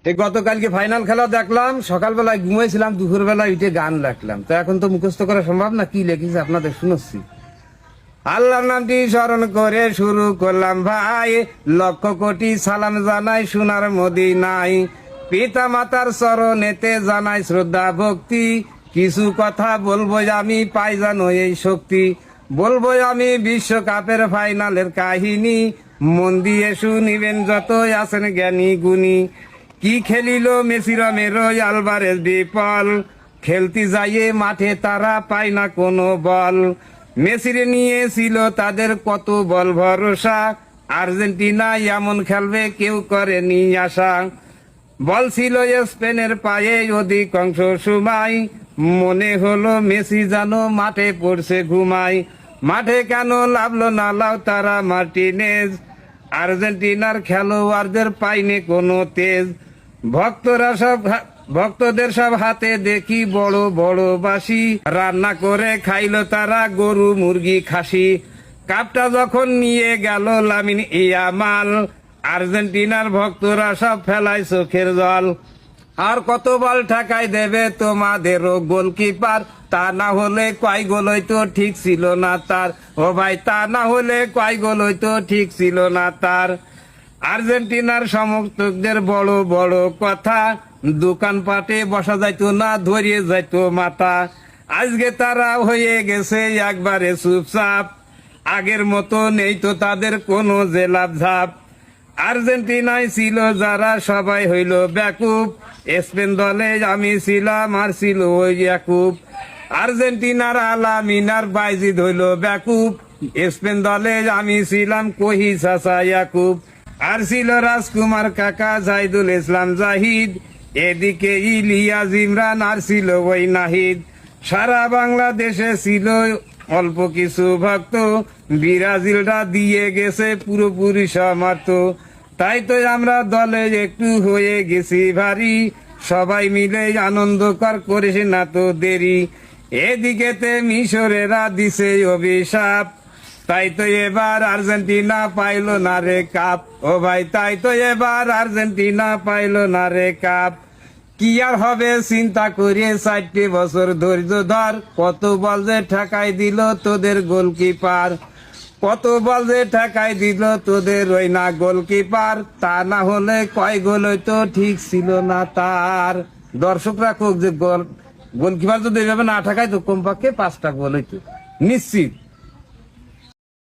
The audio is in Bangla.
এই গতকালকে ফাইনাল খেলা দেখলাম, সকালবেলায় ঘুমাইছিলাম, দুপুরবেলায় উঠে গান রাখলাম। তো এখন তো মুখস্থ করা সম্ভব না, কি লিখেছে আপনাদের শুনছি। আল্লাহর নামটি স্মরণ করে শুরু করলাম ভাই, লক্ষ কোটি সালাম জানাই সোনার মদিনায়। পিতা মাতার চরণেতে জানাই শ্রদ্ধা ভক্তি, কিছু কথা বলবো আমি পাই জানো এই শক্তি। বলবো আমি বিশ্বকাপের ফাইনালের কাহিনী, মন দিয়ে শুনিবেন যতই আছেন জ্ঞানী গুণী। কি খেলিল মেসি রমেরো আলভারেজ বিপল, খেলতে যাইয়ে মাঠে তারা পায় না কোনো বল। মেসিরে নিয়েছিল তাদের কত বল ভরসা, আর্জেন্টিনা এমন খেলবে কেউ করেনি আশা। বল ছিল স্পেনের পায়ে অধিকাংশ সময়, মনে হলো মেসি যেন মাঠে পড়ছে ঘুমাই। মাঠে কেন লাভলো না লাও তারা মার্টিনেজ, আর্জেন্টিনার খেলোয়াড়দের পাইনি কোনো তেজ। ভক্তদের সব হাতে দেখি বড় বড় বাসি, রান্না করে খাইলো তারা গরু মুরগি খাসি। কাপটা যখন নিয়ে গেল লামিন ইয়ামাল, আর্জেন্টিনার ভক্তরা সব ফেলায় চোখের জল। আর কত বল ঠেকাই দেবে তোমাদেরও গোলকিপার, তা না হলে কয় গোল হইতো ঠিক ছিল না তার। ও ভাই, তা না হলে কয় গোল হইতো ঠিক ছিল না তার। আর্জেন্টিনার সমর্থকদের বড় বড় কথা, দোকানপাটে বসা যাইতো না, ধরিয়ে যাইতো মাথা। আজকে তারা হয়ে গেছে একবারে চুপচাপ, আগের মতো নেই তো তাদের কোনো জেলাপ ঝাপ। আর্জেন্টিনায় ছিল যারা সবাই হইল ব্যাকুপ, স্পেন দলে আমি ছিলাম আর ছিল ওই ইয়াকুব। আর্জেন্টিনার আলামিনার বাইজিদ হইল ব্যাকুপ, স্পেন দলে আমি ছিলাম কহি চাচা ইয়াকুব। আর ছিল রাজকুমার কাকা জাহিদুল ইসলাম জাহিদ, এদিকে ইলিয়াস ইমরান আর ছিল ওই নাহিদ। সারা বাংলাদেশে ছিল অল্প কিছু ভক্ত, ব্রাজিলরা দিয়ে গেছে পুরোপুরি সমর্থ। তাই তো আমরা দলে একটু হয়ে গেছি ভারী, সবাই মিলে আনন্দ করিস না তো দেরি। এদিকেতে মিশরেরা দিছে অভিশাপ, তাই তো এবার আর্জেন্টিনা পাইলো না রে কাপ। ও ভাই, তাই তো এবার আর্জেন্টিনা পাইলো না রে কাপ। কি আর হবে চিন্তা করে 4 বছর ধৈর্য ধর, কত বল যে ঠেকাই দিল তোদের গোলকিপার। কত বল যে ঠেকাই দিল তোদের ওই না গোলকিপার, তা না হলে কয় গোল হইতো ঠিক ছিল না তার। দর্শকরা কোক যে গোলকিপার যদি এভাবে না ঠেকাই তো কমপক্ষে 5টা গোল হইতো নিশ্চিত।